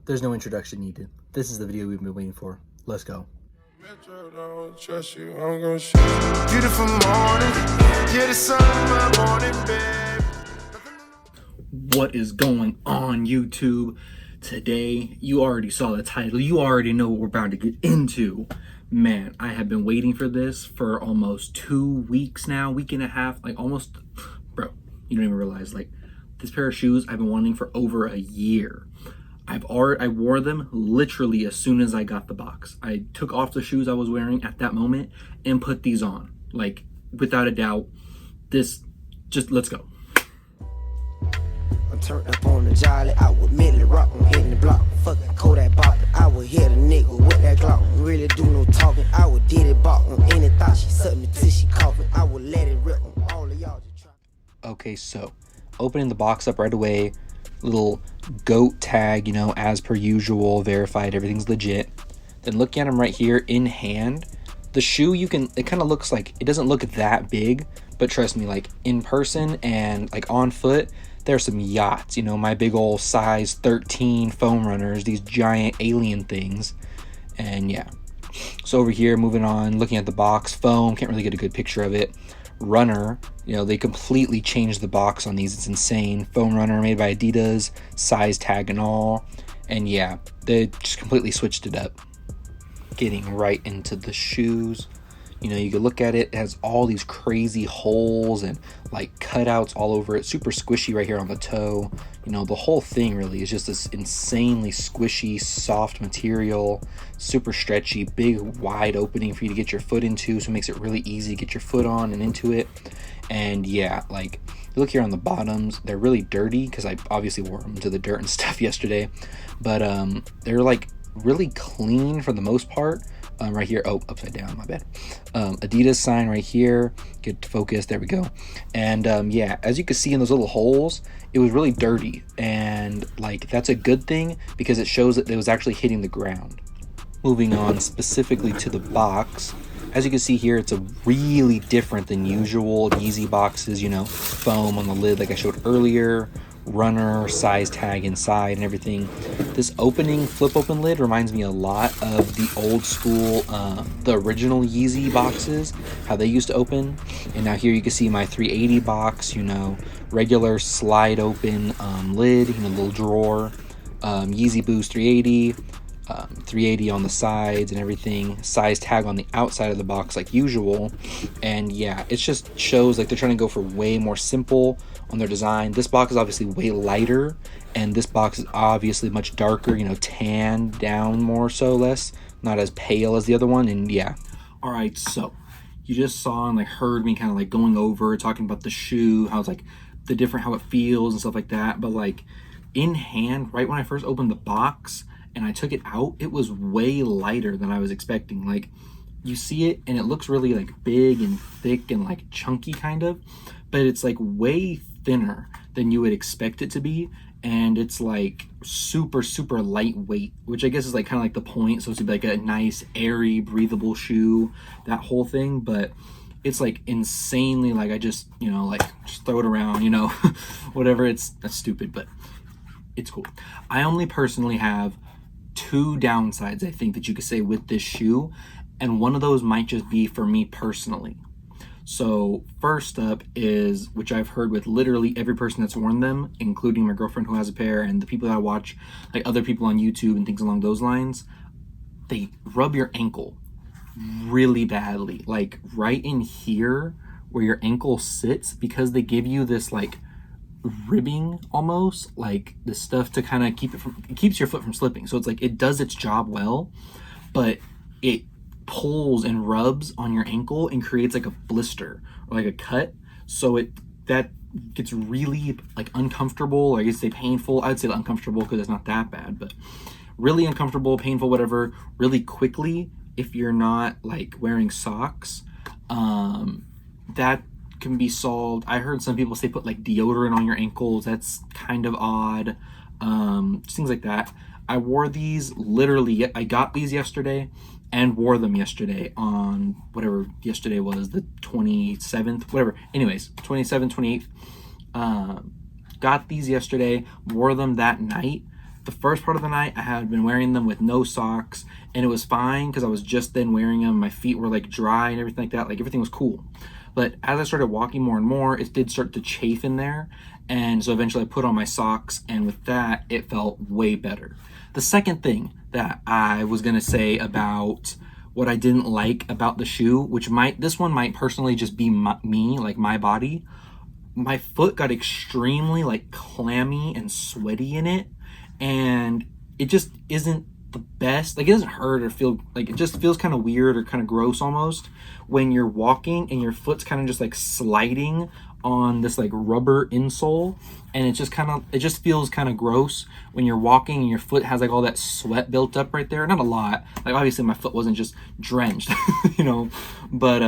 There's no introduction needed. This is the video we've been waiting for. Let's go. Beautiful morning, yeah, the sun in my morning bed. What is going on, YouTube? Today, you already saw the title. You already know what we're about to get into. Man, I have been waiting for this for almost 2 weeks now, week and a half, like almost, bro, you don't even realize, like, this pair of shoes I've been wanting for over a year. I wore them literally as soon as I got the box. I took off the shoes I was wearing at that moment and put these on. Like, without a doubt, let's go. I'm turned up on the jolly, I would mentally rock, I'm hitting the block. Fucking Kodak bop, I would hit a nigga with that Glock. Really do no talking, I would did it bop on any thought. She sucked me till she coughing, I would let it rip on all of y'all. Okay, so opening the box up right away, little goat tag, you know, as per usual, verified, everything's legit. Then looking at them right here in hand, the shoe, it kind of looks like, it doesn't look that big, but trust me, like in person and like on foot, there's some yachts, you know, my big old size 13 Foamrunners, these giant alien things. And yeah, so over here, moving on, looking at the box, foam, can't really get a good picture of it. Runner, you know, they completely changed the box on these. It's insane. Foamrunner made by Adidas, size tag and all. And yeah, they just completely switched it up. Getting right into the shoes. You know, you can look at it, it has all these crazy holes and like cutouts all over it. Super squishy right here on the toe. You know, the whole thing really is just this insanely squishy, soft material. Super stretchy, big, wide opening for you to get your foot into. So it makes it really easy to get your foot on and into it. And yeah, like, look here on the bottoms, they're really dirty because I obviously wore them to the dirt and stuff yesterday. But they're like really clean for the most part. Right here, oh, upside down, my bad. Adidas sign right here, get to focus, there we go. And yeah, as you can see in those little holes, it was really dirty, and like that's a good thing because it shows that it was actually hitting the ground. Moving on specifically to the box, as you can see here, it's a really different than usual Yeezy boxes, you know, foam on the lid like I showed earlier, runner, size tag inside and everything. This opening flip open lid reminds me a lot of the old school, the original Yeezy boxes, how they used to open. And now here you can see my 380 box, you know, regular slide open lid, you know, little drawer, Yeezy Boost 380, 380 on the sides and everything, size tag on the outside of the box like usual. And yeah, it just shows like they're trying to go for way more simple on their design. This box is obviously way lighter, and this box is obviously much darker, you know, tan down more so, less, not as pale as the other one. And yeah, all right, so you just saw and like heard me kind of like going over talking about the shoe, how it's like the different, how it feels and stuff like that. But like in hand, right when I first opened the box and I took it out, it was way lighter than I was expecting. Like, you see it and it looks really like big and thick and like chunky kind of, but it's like way thinner than you would expect it to be. And it's like super lightweight, which I guess is like kind of like the point. So it's like a nice airy breathable shoe, that whole thing. But it's like insanely, like, I just, you know, like just throw it around, you know, whatever. That's stupid, but it's cool. I only personally have 2 downsides, I think, that you could say with this shoe, and one of those might just be for me personally. So first up is, which I've heard with literally every person that's worn them, including my girlfriend who has a pair and the people that I watch, like other people on YouTube and things along those lines, they rub your ankle really badly, like right in here where your ankle sits, because they give you this like ribbing almost, like this stuff to kind of it keeps your foot from slipping. So it's like it does its job well, but it pulls and rubs on your ankle and creates like a blister or like a cut. So that gets really like uncomfortable, or I guess say painful. I'd say uncomfortable because it's not that bad, but really uncomfortable, painful, whatever, really quickly if you're not like wearing socks. That can be solved. I heard some people say put like deodorant on your ankles. That's kind of odd. Things like that. I wore these literally, I got these yesterday and wore them yesterday on whatever yesterday was, the 27th, whatever. Anyways, 27th, 28th. Got these yesterday, wore them that night. The first part of the night, I had been wearing them with no socks, and it was fine because I was just then wearing them. My feet were like dry and everything like that. Like everything was cool. But as I started walking more and more, it did start to chafe in there. And so eventually I put on my socks, and with that, it felt way better. The second thing that I was gonna say about what I didn't like about the shoe, which this one might personally just be me, like my body. My foot got extremely like clammy and sweaty in it, and it just isn't the best. Like it doesn't hurt or feel like, it just feels kind of weird or kind of gross almost when you're walking and your foot's kind of just like sliding on this like rubber insole, and it just feels kind of gross when you're walking and your foot has like all that sweat built up right there. Not a lot, like obviously my foot wasn't just drenched you know, but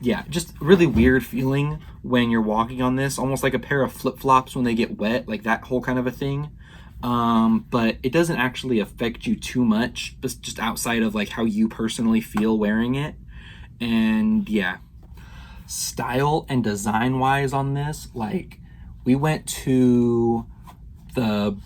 yeah, just really weird feeling when you're walking on this, almost like a pair of flip-flops when they get wet, like that whole kind of a thing. But it doesn't actually affect you too much, just outside of like how you personally feel wearing it. And yeah, style and design wise on this, like we went to the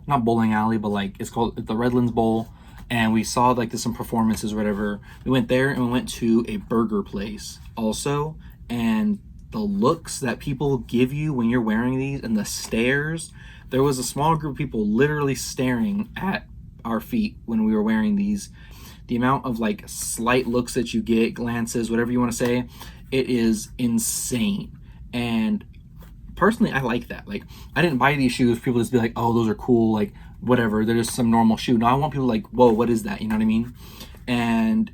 not bowling alley, but like it's called the Redlands Bowl, and we saw like some performances or whatever. We went there, and we went to a burger place also, and the looks that people give you when you're wearing these and the stares, there was a small group of people literally staring at our feet when we were wearing these. The amount of like slight looks that you get, glances, whatever you want to say, it is insane. And personally, I like that. Like, I didn't buy these shoes for people to just be like, oh, those are cool, like whatever, they're just some normal shoe. No, I want people like, whoa, what is that? You know what I mean? And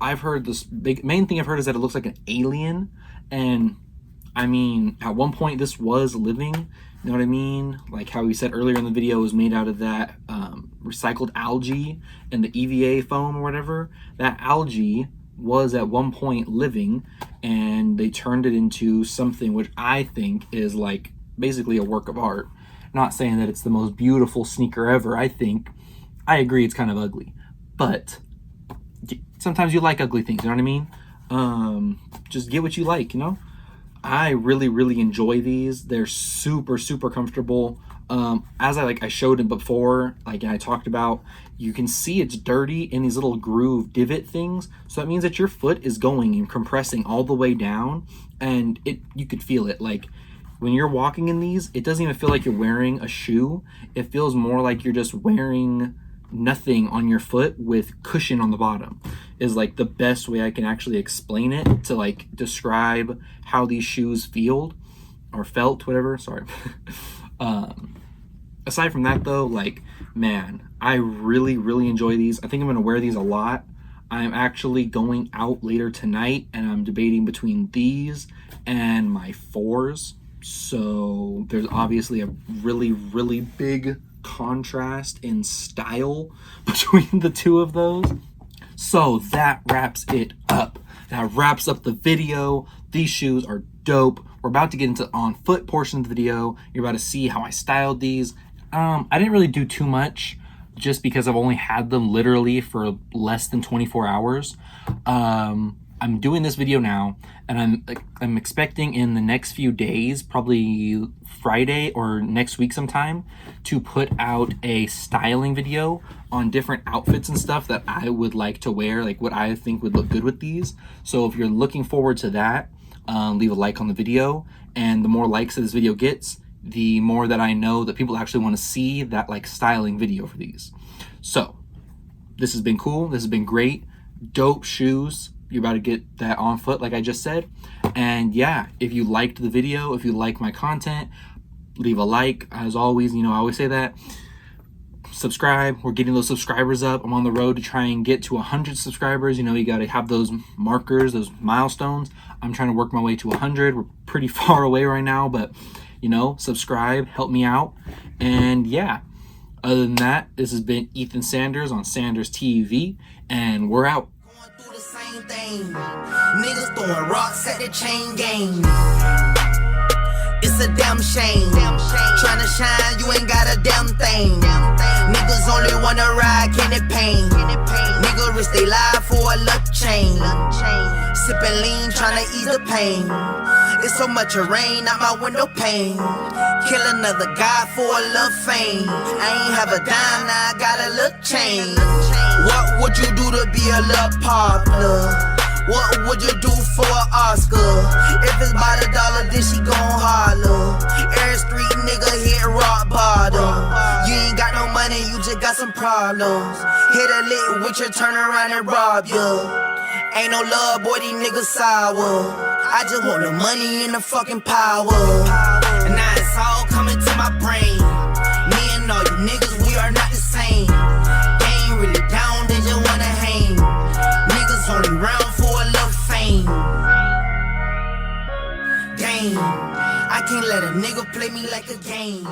I've heard this main thing I've heard is that it looks like an alien. And I mean, at one point this was living, you know what I mean? Like how we said earlier in the video, it was made out of that recycled algae and the EVA foam or whatever. That algae was at one point living, and they turned it into something which I think is like basically a work of art. Not saying that it's the most beautiful sneaker ever. I agree it's kind of ugly, but sometimes you like ugly things, you know what I mean? Just get what you like, you know? I really, really enjoy these. They're super, super comfortable. As I showed it before, like I talked about, you can see it's dirty in these little groove divot things. So that means that your foot is going and compressing all the way down, and you could feel it. Like when you're walking in these, it doesn't even feel like you're wearing a shoe. It feels more like you're just wearing nothing on your foot with cushion on the bottom, is like the best way I can actually explain it to like describe how these shoes felt, whatever, sorry. Aside from that though, like, man, I really, really enjoy these. I think I'm gonna wear these a lot. I'm actually going out later tonight, and I'm debating between these and my 4s. So there's obviously a really, really big contrast in style between the two of those. So that wraps it up. That wraps up the video. These shoes are dope. We're about to get into on foot portion of the video. You're about to see how I styled these. I didn't really do too much just because I've only had them literally for less than 24 hours. I'm doing this video now, and I'm expecting in the next few days, probably Friday or next week sometime, to put out a styling video on different outfits and stuff that I would like to wear, like what I think would look good with these. So if you're looking forward to that, leave a like on the video, and the more likes that this video gets, the more that I know that people actually want to see that like styling video for these. So this has been cool. This has been great. Dope shoes. You're about to get that on foot like I just said. And yeah, if you liked the video, if you like my content, leave a like. As always, you know, I always say that. Subscribe. We're getting those subscribers up. I'm on the road to try and get to 100 subscribers. You know, you got to have those markers, those milestones. I'm trying to work my way to 100. We're pretty far away right now, but you know, subscribe, help me out. And yeah, other than that, this has been Ethan Sanders on Sanders TV, and we're out. Going through the same thing. Niggas throwing rocks at the chain gang. It's a damn shame. Tryna shine, you ain't got a damn thing. Niggas only wanna ride, can it pain? Nigga risk they life for a luck chain. sipping lean, tryna ease the pain. It's so much rain out my window pane. Kill another guy for a little fame. I ain't have a dime, now I got a little change. What would you do to be a little popular? What would you do for an Oscar? If it's by the dollar, then she gon' holler. Every street nigga hit rock bottom. You ain't got no money, you just got some problems. Hit a lick with your turn around and rob ya. Ain't no love, boy, these niggas sour. I just want the money and the fucking power. And now it's all coming to my brain. Me and all you niggas, we are not the same. They ain't really down, they just wanna hang. Niggas only round for a little fame. Damn, I can't let a nigga play me like a game.